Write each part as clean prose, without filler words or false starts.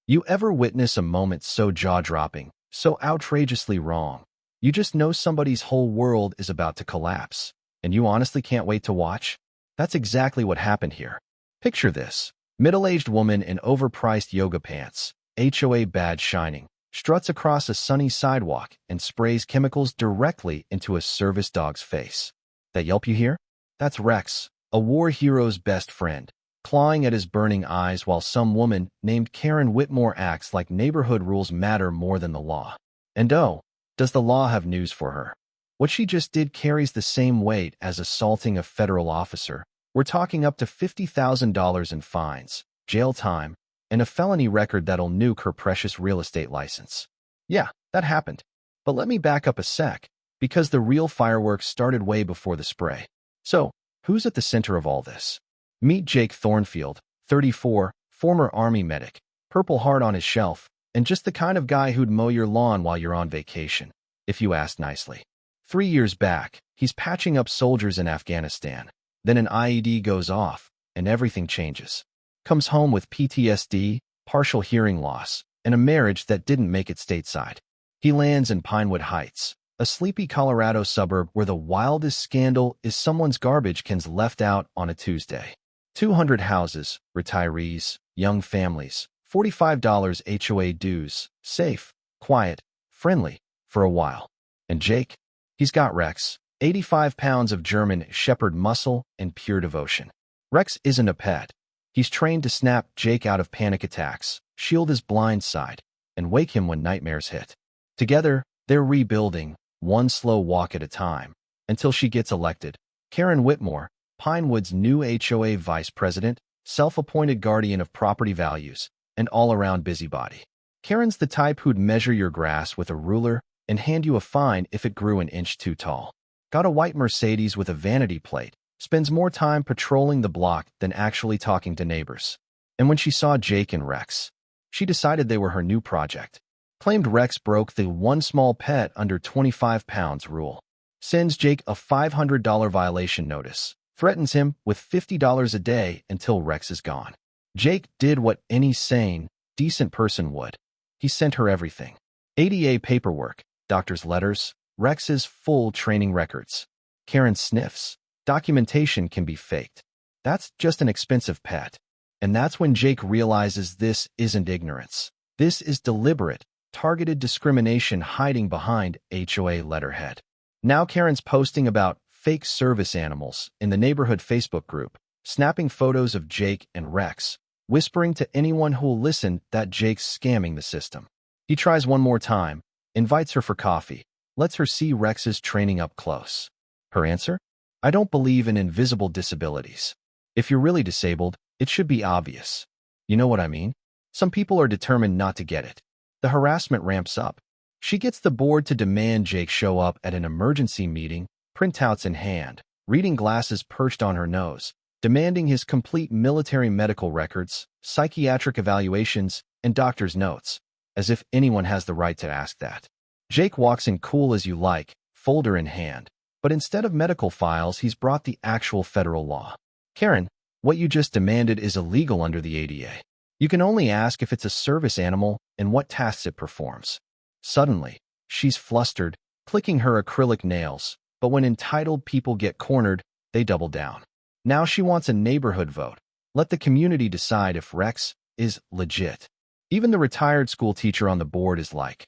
You ever witness a moment so jaw-dropping, so outrageously wrong, you just know somebody's whole world is about to collapse, and you honestly can't wait to watch? That's exactly what happened here. Picture this. Middle-aged woman in overpriced yoga pants, HOA badge shining, struts across a sunny sidewalk and sprays chemicals directly into a service dog's face. That yelp you hear? That's Rex, a war hero's best friend, clawing at his burning eyes while some woman named Karen Whitmore acts like neighborhood rules matter more than the law. And oh, does the law have news for her? What she just did carries the same weight as assaulting a federal officer. We're talking up to $50,000 in fines, jail time, and a felony record that'll nuke her precious real estate license. Yeah, that happened. But let me back up a sec, because the real fireworks started way before the spray. So, who's at the center of all this? Meet Jake Thornfield, 34, former Army medic, Purple Heart on his shelf, and just the kind of guy who'd mow your lawn while you're on vacation, if you asked nicely. 3 years back, he's patching up soldiers in Afghanistan. Then an IED goes off, and everything changes. Comes home with PTSD, partial hearing loss, and a marriage that didn't make it stateside. He lands in Pinewood Heights, a sleepy Colorado suburb where the wildest scandal is someone's garbage cans left out on a Tuesday. 200 houses, retirees, young families, $45 HOA dues, safe, quiet, friendly, for a while. And Jake? He's got Rex, 85 pounds of German shepherd muscle and pure devotion. Rex isn't a pet. He's trained to snap Jake out of panic attacks, shield his blind side, and wake him when nightmares hit. Together, they're rebuilding, one slow walk at a time, until she gets elected. Karen Whitmore, Pinewood's new HOA vice president, self-appointed guardian of property values, and all-around busybody. Karen's the type who'd measure your grass with a ruler and hand you a fine if it grew an inch too tall. Got a white Mercedes with a vanity plate, spends more time patrolling the block than actually talking to neighbors. And when she saw Jake and Rex, she decided they were her new project. Claimed Rex broke the one small pet under 25 pounds rule. Sends Jake a $500 violation notice. Threatens him with $50 a day until Rex is gone. Jake did what any sane, decent person would. He sent her everything. ADA paperwork, doctor's letters, Rex's full training records. Karen sniffs. Documentation can be faked. That's just an expensive pet. And that's when Jake realizes this isn't ignorance. This is deliberate, targeted discrimination hiding behind HOA letterhead. Now Karen's posting about fake service animals in the neighborhood Facebook group, snapping photos of Jake and Rex, whispering to anyone who'll listen that Jake's scamming the system. He tries one more time, invites her for coffee, lets her see Rex's training up close. Her answer? I don't believe in invisible disabilities. If you're really disabled, it should be obvious. You know what I mean? Some people are determined not to get it. The harassment ramps up. She gets the board to demand Jake show up at an emergency meeting, printouts in hand, reading glasses perched on her nose, demanding his complete military medical records, psychiatric evaluations, and doctor's notes, as if anyone has the right to ask that. Jake walks in cool as you like, folder in hand, but instead of medical files, he's brought the actual federal law. Karen, what you just demanded is illegal under the ADA. You can only ask if it's a service animal and what tasks it performs. Suddenly, she's flustered, clicking her acrylic nails, but when entitled people get cornered, they double down. Now she wants a neighborhood vote. Let the community decide if Rex is legit. Even the retired school teacher on the board is like,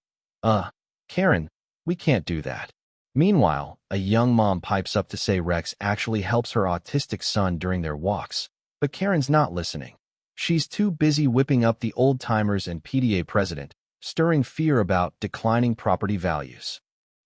Karen, we can't do that. Meanwhile, a young mom pipes up to say Rex actually helps her autistic son during their walks, but Karen's not listening. She's too busy whipping up the old-timers and PDA president, stirring fear about declining property values.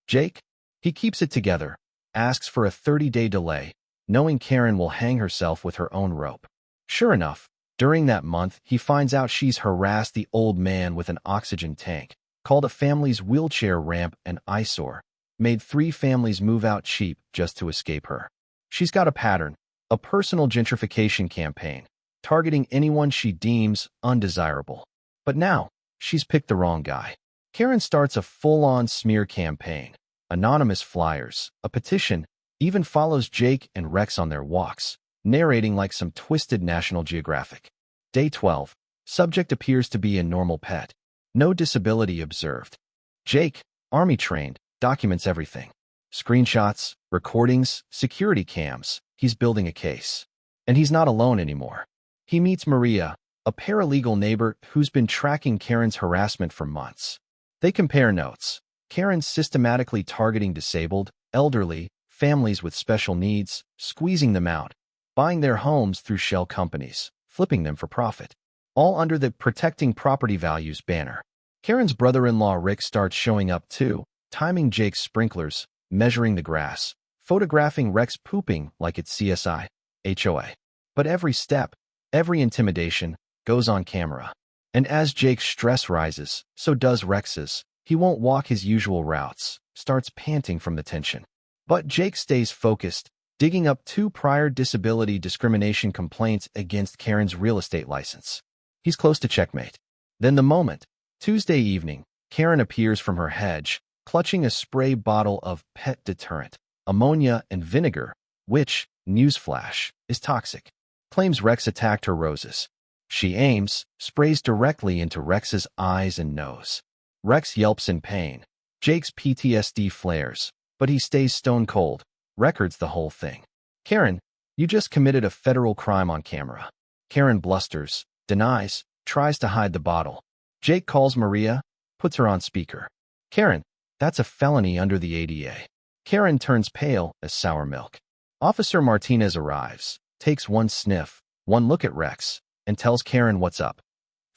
Jake? He keeps it together, asks for a 30-day delay, knowing Karen will hang herself with her own rope. Sure enough, during that month, he finds out she's harassed the old man with an oxygen tank, called a family's wheelchair ramp an eyesore, made 3 families move out cheap just to escape her. She's got a pattern, a personal gentrification campaign, targeting anyone she deems undesirable. But now, she's picked the wrong guy. Karen starts a full-on smear campaign, anonymous flyers, a petition, even follows Jake and Rex on their walks, narrating like some twisted National Geographic. Day 12. Subject appears to be a normal pet. No disability observed. Jake, Army trained, documents everything. Screenshots, recordings, security cams. He's building a case. And he's not alone anymore. He meets Maria, a paralegal neighbor who's been tracking Karen's harassment for months. They compare notes. Karen's systematically targeting disabled, elderly, families with special needs, squeezing them out, buying their homes through shell companies, flipping them for profit. All under the Protecting Property Values banner. Karen's brother-in-law Rick starts showing up too, timing Jake's sprinklers, measuring the grass, photographing Rex pooping like it's CSI, HOA. But every step, every intimidation, goes on camera. And as Jake's stress rises, so does Rex's. He won't walk his usual routes, starts panting from the tension. But Jake stays focused, digging up 2 prior disability discrimination complaints against Karen's real estate license. He's close to checkmate. Then the moment, Tuesday evening, Karen appears from her hedge, clutching a spray bottle of pet deterrent, ammonia and vinegar, which, newsflash, is toxic. Claims Rex attacked her roses. She aims, sprays directly into Rex's eyes and nose. Rex yelps in pain. Jake's PTSD flares, but he stays stone cold, records the whole thing. Karen, you just committed a federal crime on camera. Karen blusters, denies, tries to hide the bottle. Jake calls Maria, puts her on speaker. Karen, that's a felony under the ADA. Karen turns pale as sour milk. Officer Martinez arrives, takes one sniff, one look at Rex, and tells Karen what's up.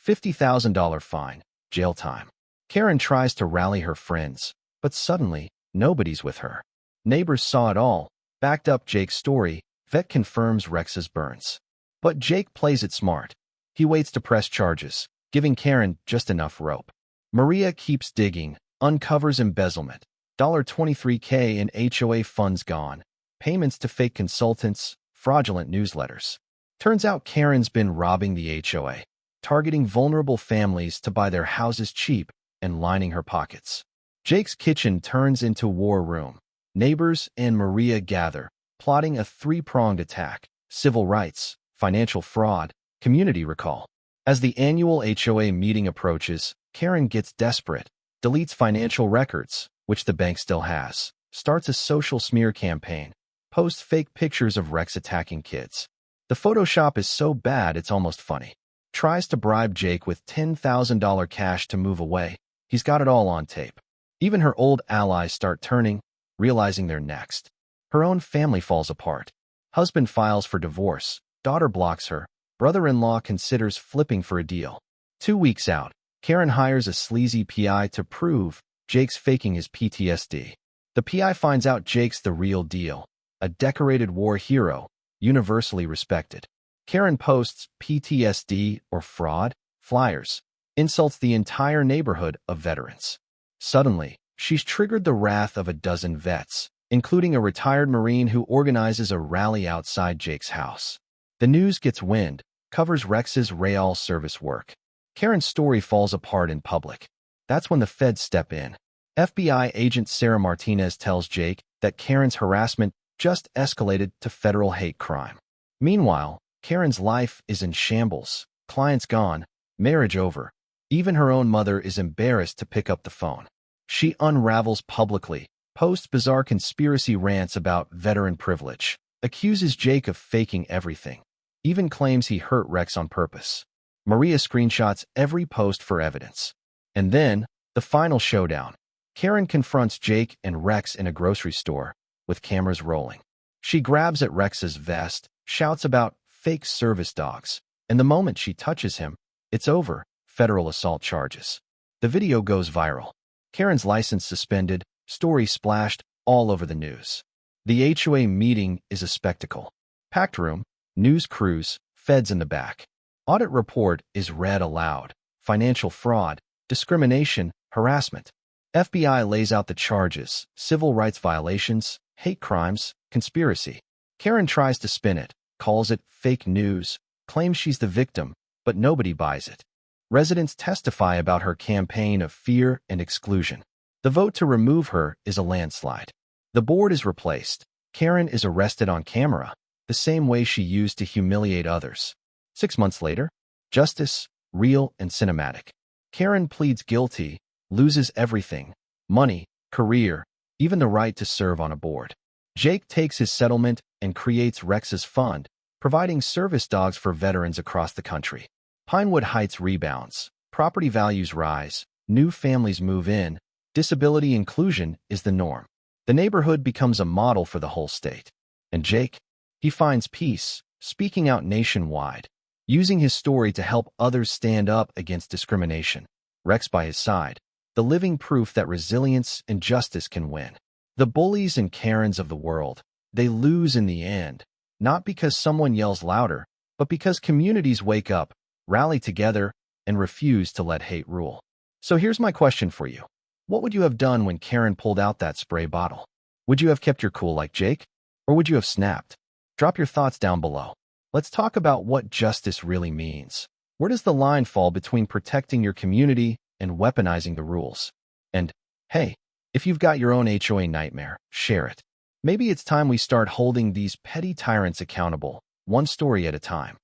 $50,000 fine, jail time. Karen tries to rally her friends, but suddenly, nobody's with her. Neighbors saw it all, backed up Jake's story, vet confirms Rex's burns. But Jake plays it smart. He waits to press charges, giving Karen just enough rope. Maria keeps digging, uncovers embezzlement, $23K in HOA funds gone, payments to fake consultants, fraudulent newsletters. Turns out Karen's been robbing the HOA, targeting vulnerable families to buy their houses cheap and lining her pockets. Jake's kitchen turns into war room. Neighbors and Maria gather, plotting a 3-pronged attack: civil rights, financial fraud, community recall. As the annual HOA meeting approaches, Karen gets desperate, deletes financial records, which the bank still has, starts a social smear campaign, posts fake pictures of Rex attacking kids. The Photoshop is so bad it's almost funny. Tries to bribe Jake with $10,000 cash to move away. He's got it all on tape. Even her old allies start turning, realizing they're next. Her own family falls apart. Husband files for divorce. Daughter blocks her. Brother-in-law considers flipping for a deal. 2 weeks out, Karen hires a sleazy PI to prove Jake's faking his PTSD. The PI finds out Jake's the real deal, a decorated war hero, universally respected. Karen posts PTSD or fraud flyers, insults the entire neighborhood of veterans. Suddenly, she's triggered the wrath of a dozen vets, including a retired Marine who organizes a rally outside Jake's house. The news gets wind, covers Rex's Real service work. Karen's story falls apart in public. That's when the feds step in. FBI agent Sarah Martinez tells Jake that Karen's harassment just escalated to federal hate crime. Meanwhile, Karen's life is in shambles. Clients gone, marriage over. Even her own mother is embarrassed to pick up the phone. She unravels publicly, posts bizarre conspiracy rants about veteran privilege, accuses Jake of faking everything, even claims he hurt Rex on purpose. Maria screenshots every post for evidence. And then, the final showdown. Karen confronts Jake and Rex in a grocery store, with cameras rolling. She grabs at Rex's vest, shouts about fake service dogs, and the moment she touches him, it's over, federal assault charges. The video goes viral. Karen's license suspended, story splashed all over the news. The HOA meeting is a spectacle. Packed room, news crews, feds in the back. Audit report is read aloud. Financial fraud, discrimination, harassment. FBI lays out the charges: civil rights violations, hate crimes, conspiracy. Karen tries to spin it, calls it fake news, claims she's the victim, but nobody buys it. Residents testify about her campaign of fear and exclusion. The vote to remove her is a landslide. The board is replaced. Karen is arrested on camera, the same way she used to humiliate others. 6 months later, justice, real and cinematic. Karen pleads guilty, loses everything, money, career, even the right to serve on a board. Jake takes his settlement and creates Rex's fund, providing service dogs for veterans across the country. Pinewood Heights rebounds, property values rise, new families move in, disability inclusion is the norm. The neighborhood becomes a model for the whole state. And Jake? He finds peace, speaking out nationwide, using his story to help others stand up against discrimination. Rex by his side, the living proof that resilience and justice can win. The bullies and Karens of the world, they lose in the end, not because someone yells louder, but because communities wake up, rally together, and refuse to let hate rule. So here's my question for you. What would you have done when Karen pulled out that spray bottle? Would you have kept your cool like Jake? Or would you have snapped? Drop your thoughts down below. Let's talk about what justice really means. Where does the line fall between protecting your community and weaponizing the rules? And, hey, if you've got your own HOA nightmare, share it. Maybe it's time we start holding these petty tyrants accountable, one story at a time.